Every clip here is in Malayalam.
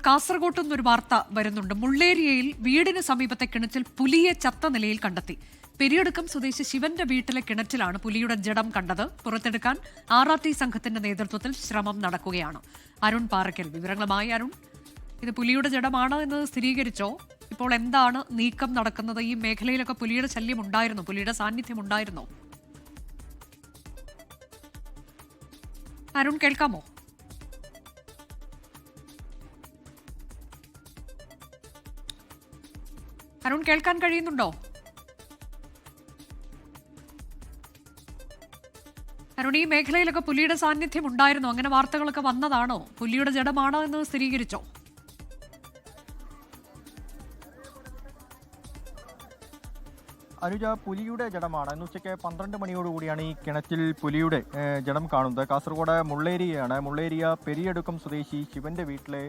കാസർഗോഡ് നിന്നൊരു വാർത്ത വരുന്നുണ്ട്. മുള്ളേരിയയിൽ വീടിന് സമീപത്തെ കിണറ്റിൽ പുലിയെ ചത്ത നിലയിൽ കണ്ടെത്തി. പെരിയടുക്കം സ്വദേശി ശിവന്റെ വീട്ടിലെ കിണറ്റിലാണ് പുലിയുടെ ജഡം കണ്ടത്. പുറത്തെടുക്കാൻ RRT സംഘത്തിന്റെ നേതൃത്വത്തിൽ ശ്രമം നടക്കുകയാണ്. അരുൺ പാറയ്ക്കൽ വിവരങ്ങളുമായി. അരുൺ, ഇത് പുലിയുടെ ജഡമാണ് എന്ന് സ്ഥിരീകരിച്ചോ? ഇപ്പോൾ എന്താണ് നീക്കം നടക്കുന്നത്? ഈ മേഖലയിലൊക്കെ പുലിയുടെ ശല്യം ഉണ്ടായിരുന്നോ? പുലിയുടെ സാന്നിധ്യം ഉണ്ടായിരുന്നോ? അരുൺ, കേൾക്കാമോ? അരുൺ, കേൾക്കാൻ കഴിയുന്നുണ്ടോ? അരുൺ, ഈ മേഖലയിലൊക്കെ പുലിയുടെ സാന്നിധ്യം ഉണ്ടായിരുന്നോ? അങ്ങനെ വാർത്തകളൊക്കെ വന്നതാണോ? പുലിയുടെ ജഡമാണോ എന്ന് സ്ഥിരീകരിച്ചോ? അനുജ, പുലിയുടെ ജഡമാണ്. ഇന്ന് ഉച്ചയ്ക്ക് 12 മണിയോടുകൂടിയാണ് ഈ കിണറ്റിൽ പുലിയുടെ ജഡം കാണുന്നത്. കാസർഗോഡ് മുള്ളേരിയയാണ്. മുള്ളേരിയ പെരിയടുക്കം സ്വദേശി ശിവന്റെ വീട്ടിലെ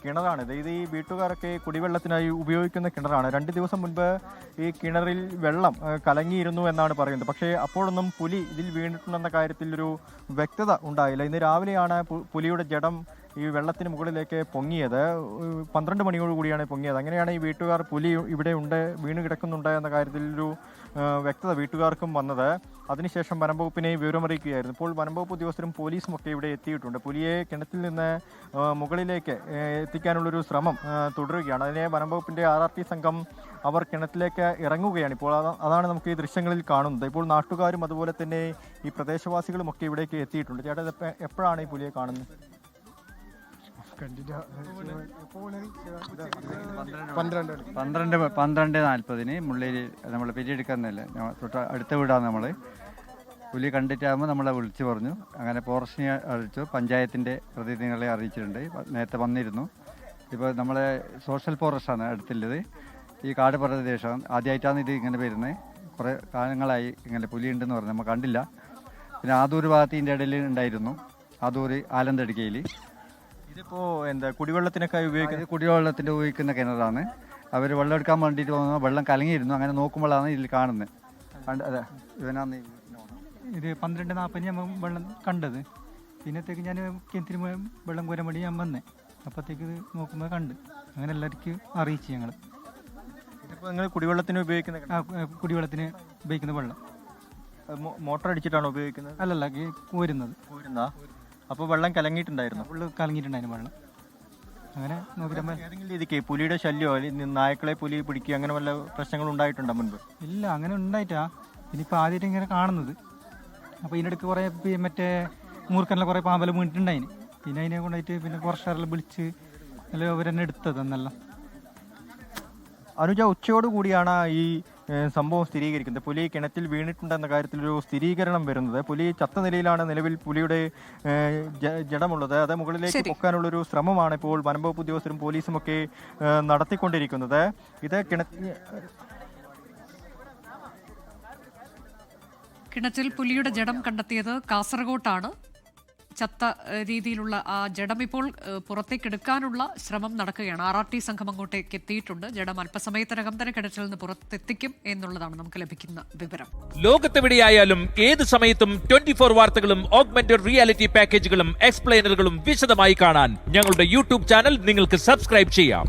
കിണറാണിത്. ഇത് ഈ വീട്ടുകാരൊക്കെ കുടിവെള്ളത്തിനായി ഉപയോഗിക്കുന്ന കിണറാണ്. 2 ദിവസം മുൻപ് ഈ കിണറിൽ വെള്ളം കലങ്ങിയിരുന്നു എന്നാണ് പറയുന്നത്. പക്ഷേ അപ്പോഴൊന്നും പുലി ഇതിൽ വീണിട്ടുണ്ടെന്ന കാര്യത്തിൽ ഒരു വ്യക്തത ഉണ്ടായില്ല. ഇന്ന് രാവിലെയാണ് പുലിയുടെ ജഡം ഈ വെള്ളത്തിന് മുകളിലേക്ക് പൊങ്ങിയത്. 12 മണിയോടുകൂടിയാണ് പൊങ്ങിയത്. അങ്ങനെയാണ് ഈ വീട്ടുകാർ പുലി ഇവിടെ ഉണ്ട്, വീണ് കിടക്കുന്നുണ്ട് എന്ന കാര്യത്തിൽ ഒരു വ്യക്തത വീട്ടുകാർക്കും വന്നത്. അതിനുശേഷം വനംവകുപ്പിനെ വിവരമറിയിക്കുകയായിരുന്നു. ഇപ്പോൾ വനംവകുപ്പ് ഉദ്യോഗസ്ഥരും പോലീസും ഒക്കെ ഇവിടെ എത്തിയിട്ടുണ്ട്. പുലിയെ കിണറ്റിൽ നിന്ന് മുകളിലേക്ക് എത്തിക്കാനുള്ളൊരു ശ്രമം തുടരുകയാണ്. അതിനെ വനംവകുപ്പിൻ്റെ RRT സംഘം അവർ കിണറ്റിലേക്ക് ഇറങ്ങുകയാണ്. ഇപ്പോൾ അതാണ് നമുക്ക് ഈ ദൃശ്യങ്ങളിൽ കാണുന്നത്. ഇപ്പോൾ നാട്ടുകാരും അതുപോലെ തന്നെ ഈ പ്രദേശവാസികളും ഒക്കെ ഇവിടേക്ക് എത്തിയിട്ടുണ്ട്. ചേട്ടാ, എപ്പോഴാണ് ഈ പുലിയെ കാണുന്നത്? 12:40 മുള്ളേരി നമ്മൾ പെരിയെടുക്കാന്നല്ല, തൊട്ട് അടുത്ത വീടാണ്. നമ്മൾ പുലി കണ്ടിട്ടാകുമ്പോൾ നമ്മളെ വിളിച്ചു പറഞ്ഞു. അങ്ങനെ ഫോറസ്റ്റിനെ അറിയിച്ചു, പഞ്ചായത്തിൻ്റെ പ്രതിനിധികളെ അറിയിച്ചിട്ടുണ്ട്. നേരത്തെ വന്നിരുന്നു. ഇപ്പോൾ നമ്മളെ സോഷ്യൽ ഫോറസ്റ്റാണ് അടുത്തുള്ളത്. ഈ കാട് പ്രദേശം ആദ്യമായിട്ടാണ് ഇത് ഇങ്ങനെ വരുന്നത്. കുറേ കാലങ്ങളായി ഇങ്ങനെ പുലിയുണ്ടെന്ന് പറഞ്ഞു, നമ്മൾ കണ്ടില്ല. പിന്നെ ആദൂർ ഭാഗത്ത് ഇതിൻ്റെ ഇടയിൽ ഉണ്ടായിരുന്നു. ആദൂർ ആലന്തടിക്കയിൽ. ഇതിപ്പോ എന്താ കുടിവെള്ളത്തിനൊക്കെ ഉപയോഗിക്കുന്നത്? കുടിവെള്ളത്തിന് ഉപയോഗിക്കുന്ന കിണറാണ്. അവർ വെള്ളം എടുക്കാൻ വേണ്ടിയിട്ട് പോകുമ്പോൾ വെള്ളം കലങ്ങിയിരുന്നു. അങ്ങനെ നോക്കുമ്പോഴാണ് ഇതിൽ കാണുന്നത്. അതെ, ഇവനാണ് ഇത് 12:40 ഞാൻ വെള്ളം കണ്ടത്. പിന്നത്തേക്ക് ഞാൻ കിണറ്റിന് വെള്ളം കോരാൻ വേണ്ടി ഞാൻ വന്നേ. അപ്പോഴത്തേക്ക് ഇത് നോക്കുമ്പോൾ കണ്ട്. അങ്ങനെ എല്ലാവർക്കും അറിയിച്ചു ഞങ്ങൾ. ഇതിപ്പോൾ നിങ്ങൾ കുടിവെള്ളത്തിന് ഉപയോഗിക്കുന്ന കുടിവെള്ളത്തിന് ഉപയോഗിക്കുന്ന വെള്ളം മോട്ടർ അടിച്ചിട്ടാണോ ഉപയോഗിക്കുന്നത്? അല്ലല്ല, കോരുന്നത്. അപ്പോൾ വെള്ളം കലങ്ങിയിട്ടുണ്ടായിരുന്നു? വെള്ളം കലങ്ങിയിട്ടുണ്ടായിരുന്നു വെള്ളം. അങ്ങനെ നോക്കിയിട്ട് ഏതെങ്കിലും രീതിക്ക് പുലിയുടെ ശല്യമോ നായ്ക്കളെ പുലി പിടിക്കുക അങ്ങനെ വല്ല പ്രശ്നങ്ങളും ഉണ്ടായിട്ടുണ്ടോ മുൻപ്? ഇല്ല, അങ്ങനെ ഉണ്ടായിട്ടാ. ഇനിയിപ്പോൾ ആദ്യമായിട്ട് ഇങ്ങനെ കാണുന്നത്. അപ്പോൾ ഇതിനിടയ്ക്ക് കുറേ മറ്റേ മൂർക്കനെല്ലാം കുറേ പാമ്പെല്ലാം വീണിട്ടുണ്ടായിന്. പിന്നെ അതിനെ കൊണ്ടായിട്ട് പിന്നെ കുറച്ചെല്ലാം വിളിച്ച് അല്ല അവരെന്നെ എടുത്തത് എന്നെല്ലാം. അനുജ, ഉച്ചയോടുകൂടിയാണ് ഈ സംഭവം സ്ഥിരീകരിക്കുന്നത്. പുലി കിണറ്റിൽ വീണിട്ടുണ്ടെന്ന കാര്യത്തിലൊരു സ്ഥിരീകരണം വരുന്നത്. പുലി ചത്ത നിലയിലാണ് നിലവിൽ പുലിയുടെ ജഡമുള്ളത്. അത് മുകളിലേക്ക് പൊക്കാനുള്ളൊരു ശ്രമമാണ് ഇപ്പോൾ വനംവകുപ്പ് ഉദ്യോഗസ്ഥരും പോലീസും ഒക്കെ നടത്തിക്കൊണ്ടിരിക്കുന്നത്. ഇത് കിണറ്റിൽ പുലിയുടെ ജഡം കണ്ടെത്തിയത് കാസർഗോട്ടാണ്. ചത്ത രീതിയിലുള്ള ആ ജഡം ഇപ്പോൾ പുറത്തേക്കെടുക്കാനുള്ള ശ്രമം നടക്കുകയാണ്. RRT സംഘം അങ്ങോട്ടേക്ക് എത്തിയിട്ടുണ്ട്. ജഡം അല്പസമയത്തിനകം തന്നെ കിണറ്റിൽ നിന്ന് പുറത്തെത്തിക്കും എന്നുള്ളതാണ് നമുക്ക് ലഭിക്കുന്ന വിവരം. ലോകത്തെവിടെയായാലും ഏത് സമയത്തും 24 വാർത്തകളും ഓഗ്മെന്റഡ് റിയാലിറ്റി പാക്കേജുകളും എക്സ്പ്ലെയിനറുകളും വിശദമായി കാണാൻ ഞങ്ങളുടെ YouTube ചാനൽ നിങ്ങൾക്ക് സബ്സ്ക്രൈബ് ചെയ്യാം.